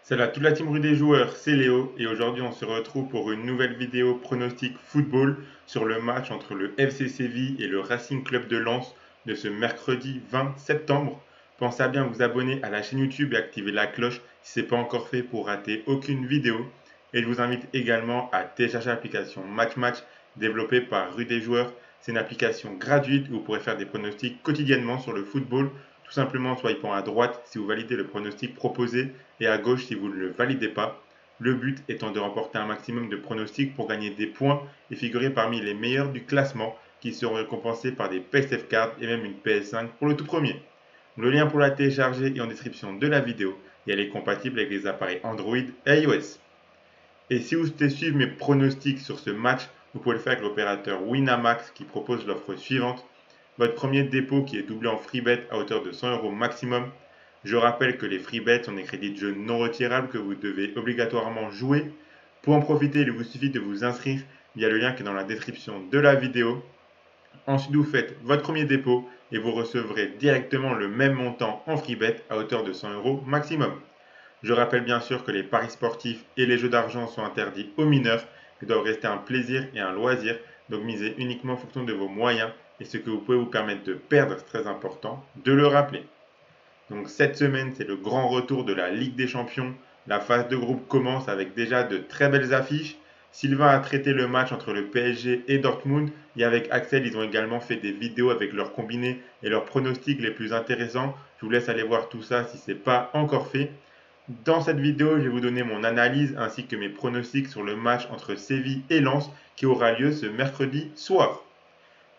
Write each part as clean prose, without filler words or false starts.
Salut à toute la team rue des joueurs, c'est Léo et aujourd'hui on se retrouve pour une nouvelle vidéo pronostic football sur le match entre le FC Séville et le Racing Club de Lens de ce mercredi 20 septembre. Pensez à bien vous abonner à la chaîne YouTube et activer la cloche si ce n'est pas encore fait pour rater aucune vidéo. Et je vous invite également à télécharger l'application Match Match développée par Rue des joueurs. C'est une application gratuite où vous pourrez faire des pronostics quotidiennement sur le football, tout simplement en swipant à droite si vous validez le pronostic proposé et à gauche si vous ne le validez pas. Le but étant de remporter un maximum de pronostics pour gagner des points et figurer parmi les meilleurs du classement qui seront récompensés par des PSF cards et même une PS5 pour le tout premier. Le lien pour la télécharger est en description de la vidéo et elle est compatible avec les appareils Android et iOS. Et si vous souhaitez suivre mes pronostics sur ce match, vous pouvez le faire avec l'opérateur Winamax qui propose l'offre suivante. Votre premier dépôt qui est doublé en free bet à hauteur de 100 € maximum. Je rappelle que les free bets sont des crédits de jeu non retirables que vous devez obligatoirement jouer. Pour en profiter, il vous suffit de vous inscrire via le lien qui est dans la description de la vidéo. Ensuite, vous faites votre premier dépôt et vous recevrez directement le même montant en free bet à hauteur de 100 € maximum. Je rappelle bien sûr que les paris sportifs et les jeux d'argent sont interdits aux mineurs et doivent rester un plaisir et un loisir, donc misez uniquement en fonction de vos moyens et ce que vous pouvez vous permettre de perdre, c'est très important de le rappeler. Donc cette semaine, c'est le grand retour de la Ligue des Champions. La phase de groupe commence avec déjà de très belles affiches. Sylvain a traité le match entre le PSG et Dortmund et avec Axel, ils ont également fait des vidéos avec leurs combinés et leurs pronostics les plus intéressants. Je vous laisse aller voir tout ça si ce n'est pas encore fait. Dans cette vidéo, je vais vous donner mon analyse ainsi que mes pronostics sur le match entre Séville et Lens qui aura lieu ce mercredi soir.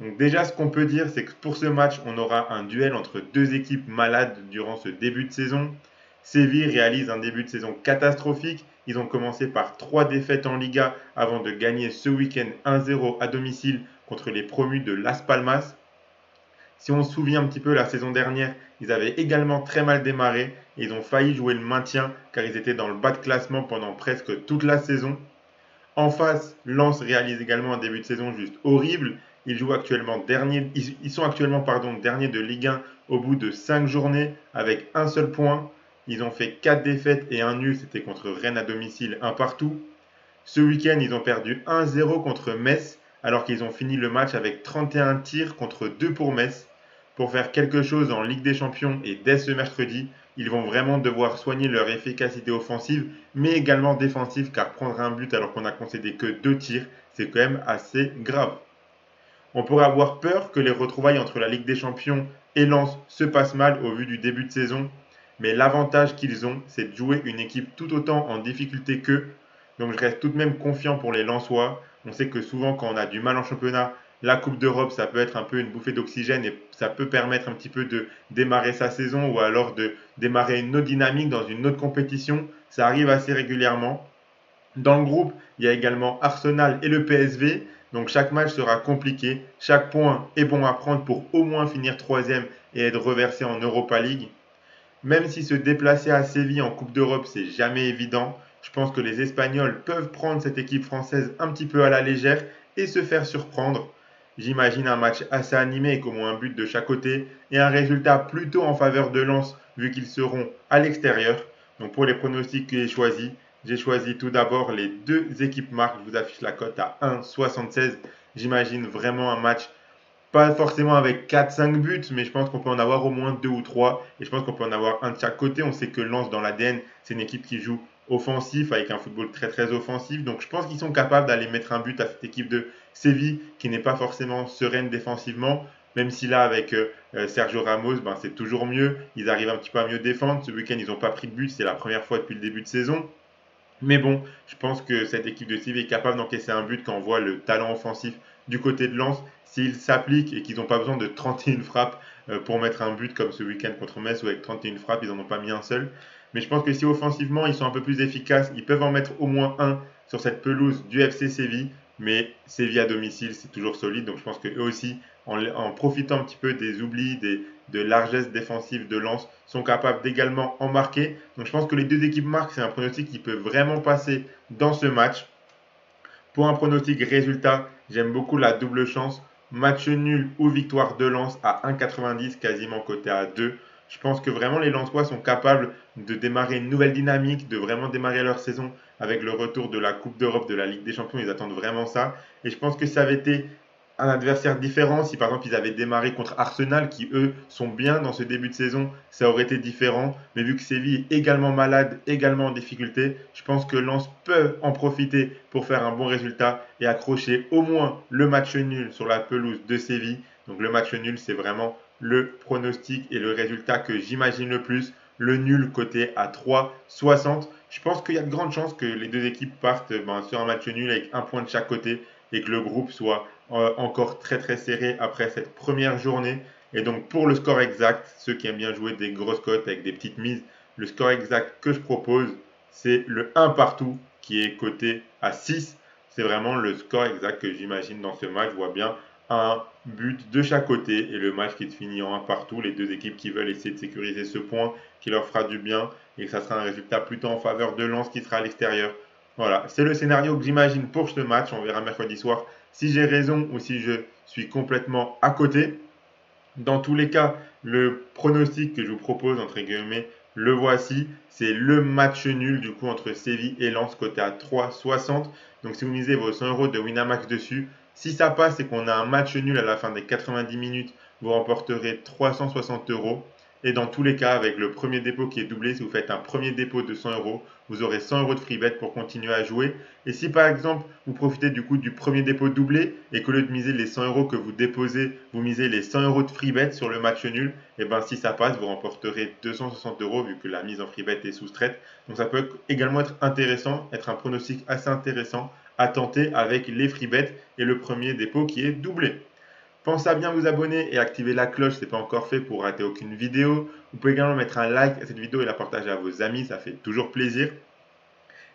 Donc déjà, ce qu'on peut dire, c'est que pour ce match, on aura un duel entre deux équipes malades durant ce début de saison. Séville réalise un début de saison catastrophique. Ils ont commencé par 3 défaites en Liga avant de gagner ce week-end 1-0 à domicile contre les promus de Las Palmas. Si on se souvient un petit peu la saison dernière, ils avaient également très mal démarré et ils ont failli jouer le maintien car ils étaient dans le bas de classement pendant presque toute la saison. En face, Lens réalise également un début de saison juste horrible. Ils sont actuellement derniers de Ligue 1 au bout de 5 journées avec un seul point. Ils ont fait 4 défaites et un nul, c'était contre Rennes à domicile, un partout. Ce week-end, ils ont perdu 1-0 contre Metz alors qu'ils ont fini le match avec 31 tirs contre 2 pour Metz. Pour faire quelque chose en Ligue des Champions et dès ce mercredi, ils vont vraiment devoir soigner leur efficacité offensive, mais également défensive, car prendre un but alors qu'on a concédé que 2 tirs, c'est quand même assez grave. On pourrait avoir peur que les retrouvailles entre la Ligue des Champions et Lens se passent mal au vu du début de saison, mais l'avantage qu'ils ont, c'est de jouer une équipe tout autant en difficulté qu'eux. Donc je reste tout de même confiant pour les Lensois. On sait que souvent quand on a du mal en championnat, la Coupe d'Europe, ça peut être un peu une bouffée d'oxygène et ça peut permettre un petit peu de démarrer sa saison ou alors de démarrer une autre dynamique dans une autre compétition. Ça arrive assez régulièrement. Dans le groupe, il y a également Arsenal et le PSV. Donc chaque match sera compliqué. Chaque point est bon à prendre pour au moins finir troisième et être reversé en Europa League. Même si se déplacer à Séville en Coupe d'Europe, c'est jamais évident, je pense que les Espagnols peuvent prendre cette équipe française un petit peu à la légère et se faire surprendre. J'imagine un match assez animé avec au moins un but de chaque côté et un résultat plutôt en faveur de Lens vu qu'ils seront à l'extérieur. Donc pour les pronostics que j'ai choisi tout d'abord les deux équipes marques. Je vous affiche la cote à 1,76. J'imagine vraiment un match pas forcément avec 4-5 buts, mais je pense qu'on peut en avoir au moins 2 ou 3. Et je pense qu'on peut en avoir un de chaque côté. On sait que Lens, dans l'ADN, c'est une équipe qui joue offensif, avec un football très très offensif. Donc je pense qu'ils sont capables d'aller mettre un but à cette équipe de Séville, qui n'est pas forcément sereine défensivement. Même si là, avec Sergio Ramos, ben, c'est toujours mieux. Ils arrivent un petit peu à mieux défendre. Ce week-end, ils n'ont pas pris de but. C'est la première fois depuis le début de saison. Mais bon, je pense que cette équipe de Séville est capable d'encaisser un but quand on voit le talent offensif du côté de Lens. S'ils s'appliquent et qu'ils n'ont pas besoin de 31 frappes pour mettre un but comme ce week-end contre Metz où avec 31 frappes, ils n'en ont pas mis un seul. Mais je pense que si offensivement ils sont un peu plus efficaces, ils peuvent en mettre au moins un sur cette pelouse du FC Séville. Mais Séville à domicile, c'est toujours solide. Donc je pense qu'eux aussi, en profitant un petit peu des oublis, de largesse défensive de Lens, sont capables d'également en marquer. Donc je pense que les deux équipes marquent, c'est un pronostic qui peut vraiment passer dans ce match. Pour un pronostic résultat, j'aime beaucoup la double chance. Match nul ou victoire de Lens à 1,90, quasiment coté à 2. Je pense que vraiment les Lensois sont capables de démarrer une nouvelle dynamique, de vraiment démarrer leur saison avec le retour de la Coupe d'Europe, de la Ligue des Champions. Ils attendent vraiment ça. Et je pense que ça avait été un adversaire différent, si par exemple ils avaient démarré contre Arsenal, qui eux sont bien dans ce début de saison, ça aurait été différent. Mais vu que Séville est également malade, également en difficulté, je pense que Lens peut en profiter pour faire un bon résultat et accrocher au moins le match nul sur la pelouse de Séville. Donc le match nul, c'est vraiment le pronostic et le résultat que j'imagine le plus. Le nul coté à 3,60. Je pense qu'il y a de grandes chances que les deux équipes partent sur un match nul avec un point de chaque côté et que le groupe soit encore très très serré après cette première journée. Et donc pour le score exact, ceux qui aiment bien jouer des grosses cotes avec des petites mises, le score exact que je propose, c'est le 1 partout qui est coté à 6. C'est vraiment le score exact que j'imagine dans ce match. Je vois bien un but de chaque côté et le match qui se finit en 1 partout. Les deux équipes qui veulent essayer de sécuriser ce point qui leur fera du bien et que ça sera un résultat plutôt en faveur de Lens qui sera à l'extérieur. Voilà, c'est le scénario que j'imagine pour ce match. On verra mercredi soir si j'ai raison ou si je suis complètement à côté. Dans tous les cas, le pronostic que je vous propose, entre guillemets, le voici. C'est le match nul du coup entre Séville et Lens côté à 3,60. Donc si vous misez vos 100 euros de Winamax dessus, si ça passe et qu'on a un match nul à la fin des 90 minutes, vous remporterez 360 euros. Et dans tous les cas, avec le premier dépôt qui est doublé, si vous faites un premier dépôt de 100 euros, vous aurez 100 euros de free bet pour continuer à jouer. Et si par exemple, vous profitez du coup du premier dépôt doublé et qu'au lieu de miser les 100 euros que vous déposez, vous misez les 100 euros de free bet sur le match nul, et bien si ça passe, vous remporterez 260 euros vu que la mise en free bet est soustraite. Donc ça peut également être intéressant, être un pronostic assez intéressant à tenter avec les free bets et le premier dépôt qui est doublé. Pensez à bien vous abonner et activer la cloche si ce n'est pas encore fait pour rater aucune vidéo. Vous pouvez également mettre un like à cette vidéo et la partager à vos amis, ça fait toujours plaisir.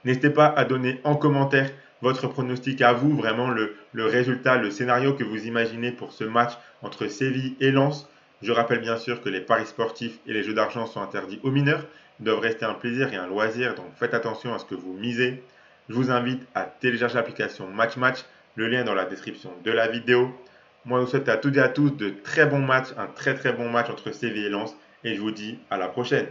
N'hésitez pas à donner en commentaire votre pronostic à vous, vraiment le résultat, le scénario que vous imaginez pour ce match entre Séville et Lens. Je rappelle bien sûr que les paris sportifs et les jeux d'argent sont interdits aux mineurs. Ils doivent rester un plaisir et un loisir, donc faites attention à ce que vous misez. Je vous invite à télécharger l'application Match Match, le lien est dans la description de la vidéo. Moi, je vous souhaite à toutes et à tous de très bons matchs, un très très bon match entre Séville et Lens, et je vous dis à la prochaine.